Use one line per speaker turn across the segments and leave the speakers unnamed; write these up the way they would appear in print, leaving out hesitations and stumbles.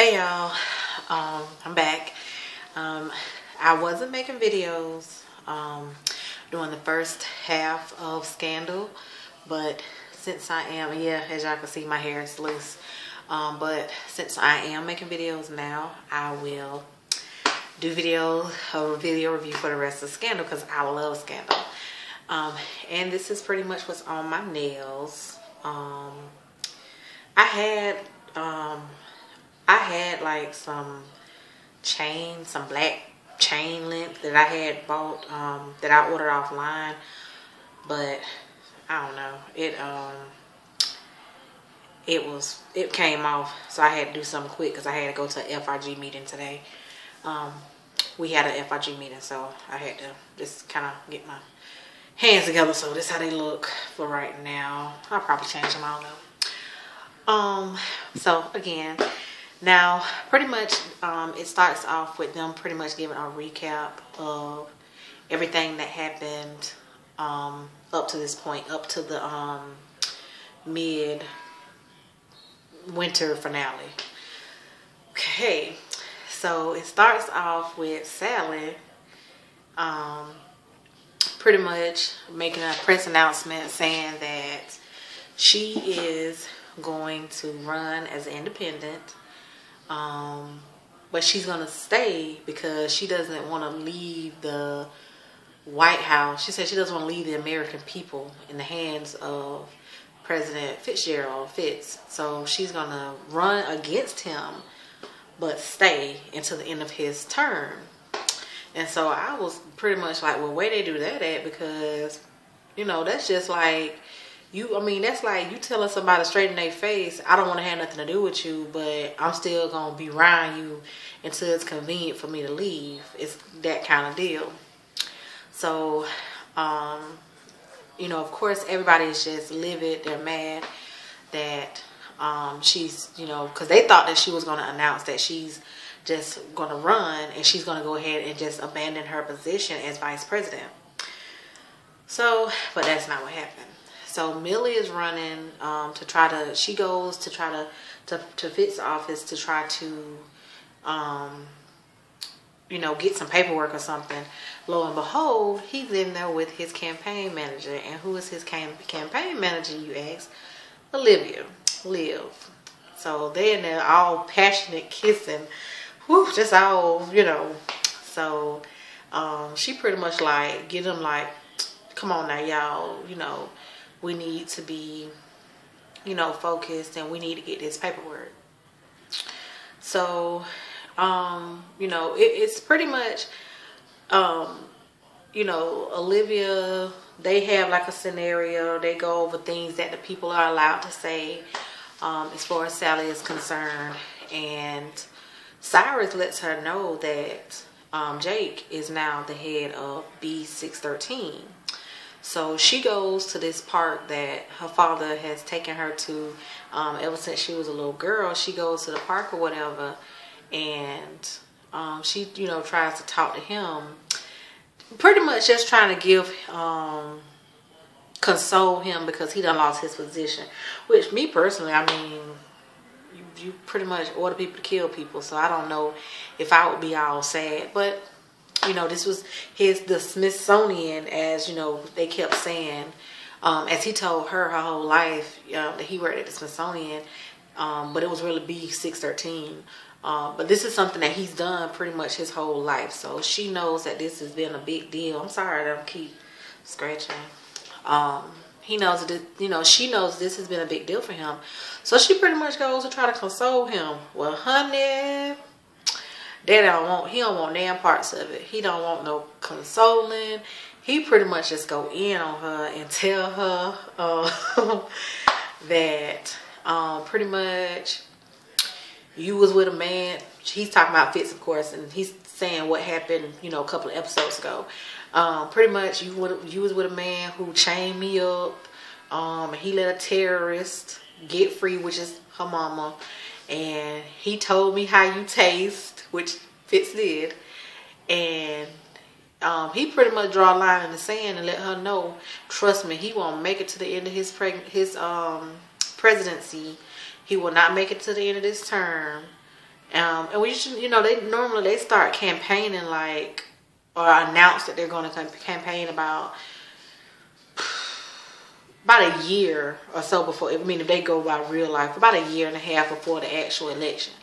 Hey y'all, I'm back. I wasn't making videos during the first half of Scandal, but since I am, yeah, as y'all can see, my hair is loose. But since I am making videos now, I will do a video review for the rest of Scandal because I love Scandal. And this is pretty much what's on my nails. I had like some black chain link that I had bought, that I ordered offline, but I don't know, it came off, so I had to do something quick because I had to go to an FRG meeting today. We had an FRG meeting, so I had to just kind of get my hands together. So this is how they look for right now. I'll probably change them, I don't know. So again, now pretty much it starts off with them pretty much giving a recap of everything that happened up to this point, up to the mid-winter finale. Okay, so it starts off with Sally pretty much making a press announcement saying that she is going to run as an independent, but she's going to stay because she doesn't want to leave the White House. She said she doesn't want to leave the American people in the hands of President Fitz. So she's going to run against him but stay until the end of his term. And so I was pretty much like, well, where they do that at? Because, you know, that's just like that's like you telling somebody straight in their face, I don't want to have nothing to do with you, but I'm still going to be around you until it's convenient for me to leave. It's that kind of deal. So, you know, of course, everybody's just livid. They're mad that she's, you know, because they thought that she was going to announce that she's just going to run and she's going to go ahead and just abandon her position as vice president. So, but that's not what happened. So Millie is running she goes to try to Fitz's office to try to, you know, get some paperwork or something. Lo and behold, he's in there with his campaign manager. And who is his campaign manager, you ask? Olivia, Liv. So they're in there all passionate kissing. Whew, just all, you know. So she pretty much like get him like, come on now, y'all, you know, we need to be, you know, focused and we need to get this paperwork. So, you know, it's pretty much, you know, Olivia, they have like a scenario. They go over things that the people are allowed to say as far as Sally is concerned. And Cyrus lets her know that Jake is now the head of B613. So she goes to this park that her father has taken her to ever since she was a little girl. She goes to the park or whatever, and she, you know, tries to talk to him. Pretty much just trying to give, console him because he done lost his position. Which, me personally, I mean, you pretty much order people to kill people. So I don't know if I would be all sad, but you know, this was the Smithsonian, as you know, they kept saying, as he told her whole life, that he worked at the Smithsonian, but it was really B613. But this is something that he's done pretty much his whole life. So she knows that this has been a big deal. I'm sorry that I keep scratching. He knows that, you know, she knows this has been a big deal for him. So she pretty much goes to try to console him. Well, honey, he don't want damn parts of it. He don't want no consoling. He pretty much just go in on her and tell her that pretty much you was with a man. He's talking about Fitz, of course, and he's saying what happened, you know, a couple of episodes ago. Pretty much you was with a man who chained me up. He let a terrorist get free, which is her mama. And he told me how you taste, which Fitz did. And he pretty much draw a line in the sand and let her know, trust me, he won't make it to the end of his presidency. He will not make it to the end of this term. And we should, they normally start campaigning like, or announce that they're going to campaign about a year or so before. I mean, if they go by real life, about a year and a half before the actual election.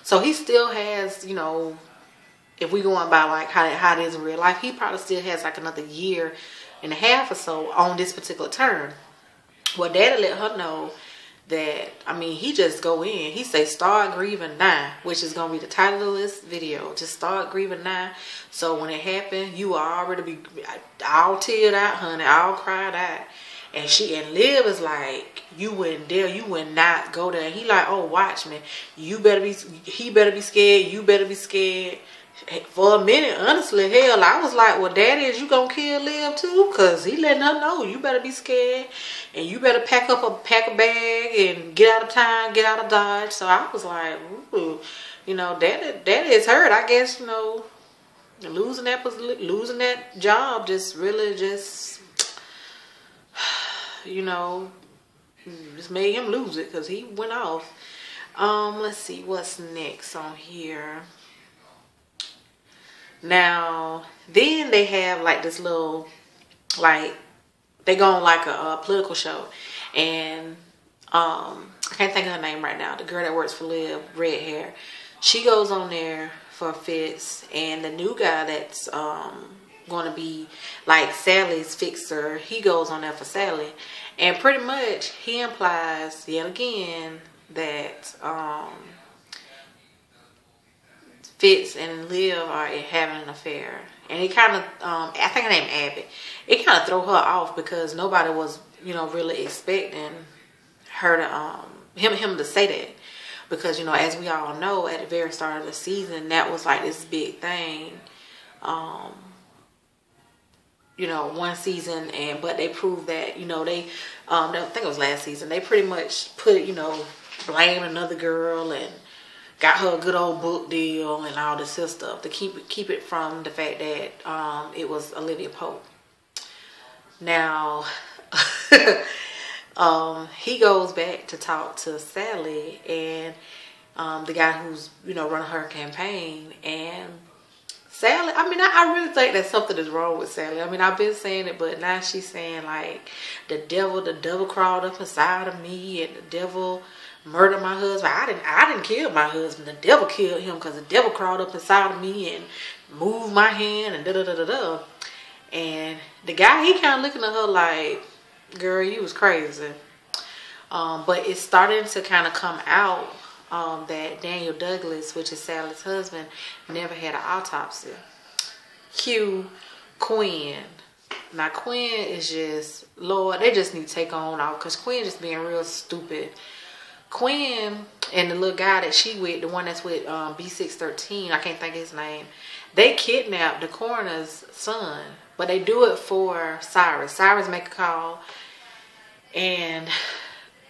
So he still has, if we going by like how it is in real life, he probably still has like another year and a half or so on this particular term. Well, Daddy let her know that, he just go in. He say, start grieving now, which is going to be the title of this video. Just start grieving now. So when it happened, you will already be all teared out, honey, all cried out. And Liv is like, you wouldn't dare, you would not go there. And he like, oh, watch me. He better be scared. You better be scared. For a minute, honestly, hell, I was like, well, Daddy, is you gonna kill Liv too? Because he letting her know, you better be scared. And you better pack a bag and get out of town, get out of Dodge. So I was like, ooh, Daddy is hurt. I guess, losing that job just really just made him lose it because he went off. Let's see what's next on here. Now, then they have like this little, like, they go on like a political show, and I can't think of her name right now. The girl that works for Liv, red hair, she goes on there for Fitz, and the new guy that's going to be like Sally's fixer, he goes on there for Sally, and pretty much he implies yet again that Fitz and Liv are having an affair. And it kind of, I think her name Abby, it kind of threw her off because nobody was, really expecting her to, him to say that. Because, as we all know, at the very start of the season, that was like this big thing. One season, but they proved that, they, I think it was last season, they pretty much put, blame another girl and got her a good old book deal and all this other stuff to keep it from the fact that it was Olivia Pope. Now, he goes back to talk to Sally and the guy who's running her campaign, and Sally, I really think that something is wrong with Sally. I've been saying it, but now she's saying like the devil crawled up inside of me, and the devil murdered my husband. I didn't kill my husband. The devil killed him because the devil crawled up inside of me and moved my hand and da-da-da-da-da. And the guy, he kind of looking at her like, girl, you was crazy. But it's starting to kind of come out that Daniel Douglas, which is Sally's husband, never had an autopsy. Cue Quinn. Now Quinn is just, Lord, they just need to take on off because Quinn just being real stupid. Quinn and the little guy that she with, the one that's with B613, I can't think of his name, they kidnapped the coroner's son, but they do it for Cyrus. Cyrus make a call, and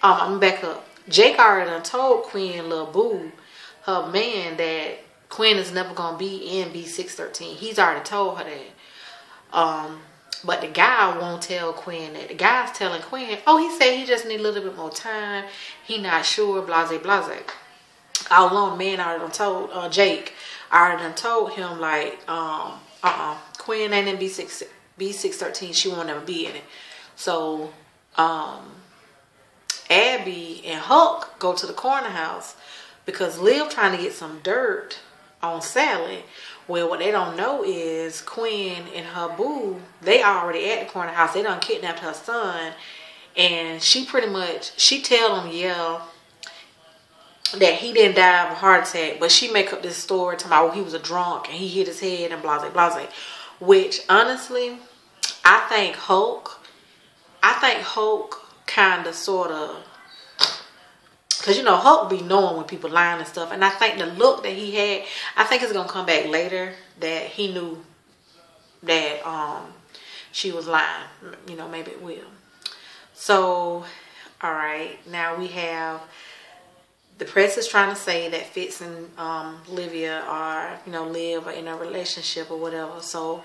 I'm gonna back up. Jake already done told Quinn, little boo, her man, that Quinn is never gonna be in B613. He's already told her that. But the guy won't tell Quinn that. The guy's telling Quinn, oh, he said he just need a little bit more time. He not sure, blase, blase. All along, the man already done told, Jake, already done told him, like, Quinn ain't in B613. She won't ever be in it. So, Abby and Hulk go to the corner house because Liv trying to get some dirt on Sally. Well, what they don't know is Quinn and her boo, they already at the corner house. They done kidnapped her son. And she pretty much, she tell them, yeah, that he didn't die of a heart attack. But she make up this story talking about, oh, he was a drunk and he hit his head and blase, blase. Which, honestly, I think Hulk kind of sort of, because, Hulk be knowing when people lying and stuff. And I think the look that he had, I think it's going to come back later that he knew that she was lying. Maybe it will. So, all right. Now we have, the press is trying to say that Fitz and Olivia are, Liv are in a relationship or whatever. So,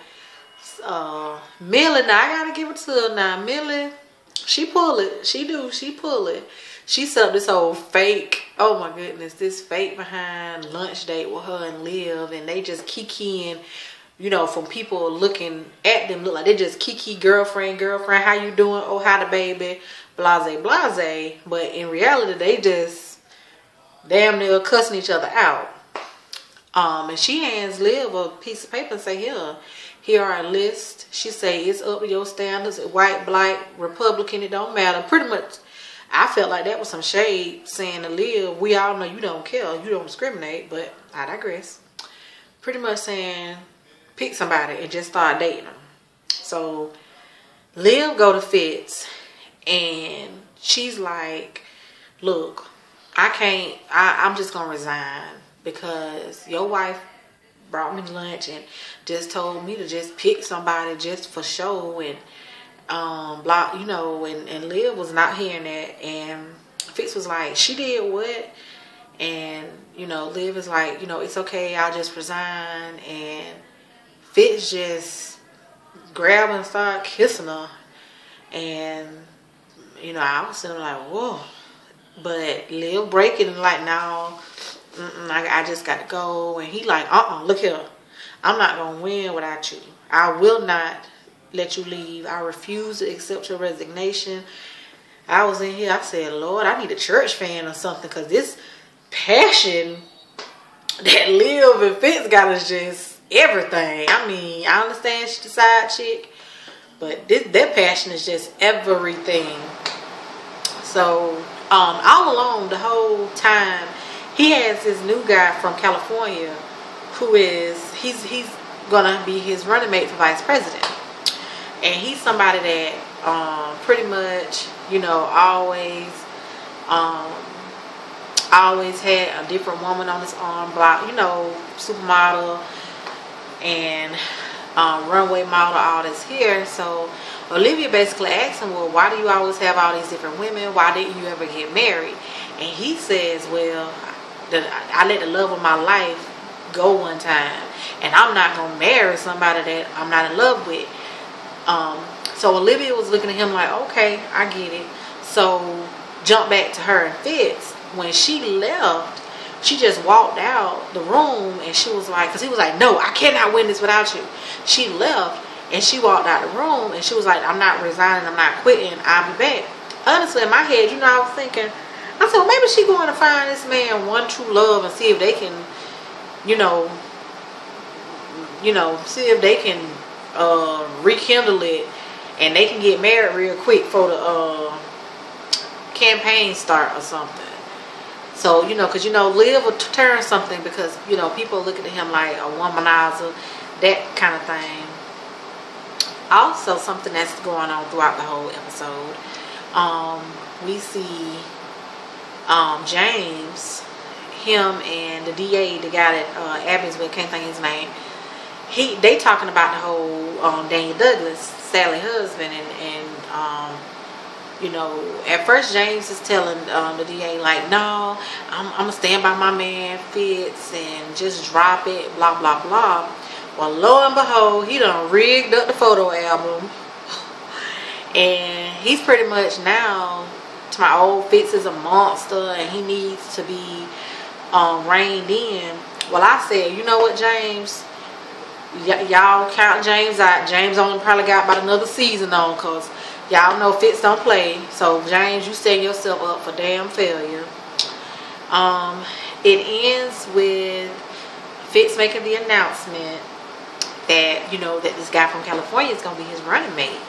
Millie, now I got to give it to her now. Millie, she pull it. She pull it. She set up this whole fake oh my goodness, this fake behind lunch date with her and Liv, and they just kikiing, you know, from people looking at them, look like they just kiki, girlfriend, how you doing? Oh, how the baby, blase, blase. But in reality, they just damn near cussing each other out. And she hands Liv a piece of paper and say, here are a list. She say, it's up to your standards, white, black, Republican, it don't matter. Pretty much, I felt like that was some shade saying to Liv, we all know you don't care, you don't discriminate, but I digress. Pretty much saying, pick somebody and just start dating them. So Liv go to Fitz and she's like, look, I'm just gonna resign because your wife brought me lunch and just told me to just pick somebody just for show, and blah, you know, and Liv was not hearing that, and Fitz was like, she did what? And you know, Liv is like, you know, it's okay, I'll just resign. And Fitz just grabbed and started kissing her, and you know, I was sitting like, whoa. But Liv breaking and like, no, I just got to go. And he like, look here, I'm not gonna win without you. I will not let you leave. I refuse to accept your resignation. I was in here, I said, Lord, I need a church fan or something, because this passion that Liv and Fitz got is just everything. I mean, I understand she's the side chick, but that passion is just everything. So all along the whole time, he has this new guy from California who is, he's gonna be his running mate for vice president. And he's somebody that pretty much, you know, always had a different woman on his arm, block, you know, supermodel and runway model, all this here. So Olivia basically asked him, well, why do you always have all these different women? Why didn't you ever get married? And he says, well, I let the love of my life go one time, and I'm not going to marry somebody that I'm not in love with. So Olivia was looking at him like, okay, I get it. So jump back to her and Fitz. When she left, she just walked out the room, and she was like, because he was like, no, I cannot win this without you. She left and she walked out the room, and she was like, I'm not resigning, I'm not quitting, I'll be back. Honestly, in my head, you know, I was thinking, I said, well, maybe she going to find this man one true love and see if they can, you know, see if they can rekindle it, and they can get married real quick for the campaign start or something. So, you know, because, you know, Liv will turn something because, you know, people looking at him like a womanizer, that kind of thing. Also, something that's going on throughout the whole episode, we see James, him and the DA, the guy that Abby's with, can't think of his name. They talking about the whole Daniel Douglas, Sally husband, and you know, at first James is telling the DA like, no, I'm gonna stand by my man Fitz and just drop it, blah blah blah. Well, lo and behold, he done rigged up the photo album, and he's pretty much now, to my old Fitz is a monster and he needs to be reined in. Well, I said, you know what, James, y'all count James out. James only probably got about another season on, because y'all know Fitz don't play. So James, you setting yourself up for damn failure. It ends with Fitz making the announcement that, you know, that this guy from California is going to be his running mate.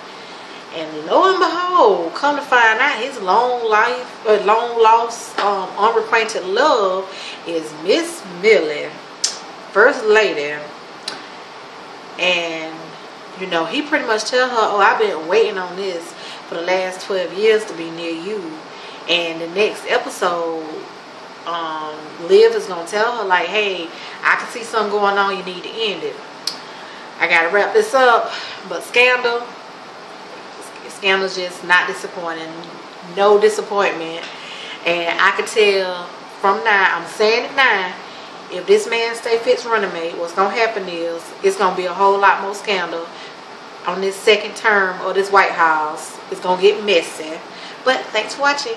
And lo and behold, come to find out, his long lost, unrequited love is Miss Millie, First Lady. And, you know, he pretty much tell her, oh, I've been waiting on this for the last 12 years to be near you. And the next episode, Liv is going to tell her, like, hey, I can see something going on, you need to end it. I got to wrap this up, but Scandal's just not disappointing. No disappointment. And I could tell from now, I'm saying it now, if this man stay Fitz running mate, what's going to happen is it's going to be a whole lot more scandal on this second term of this White House. It's going to get messy. But thanks for watching.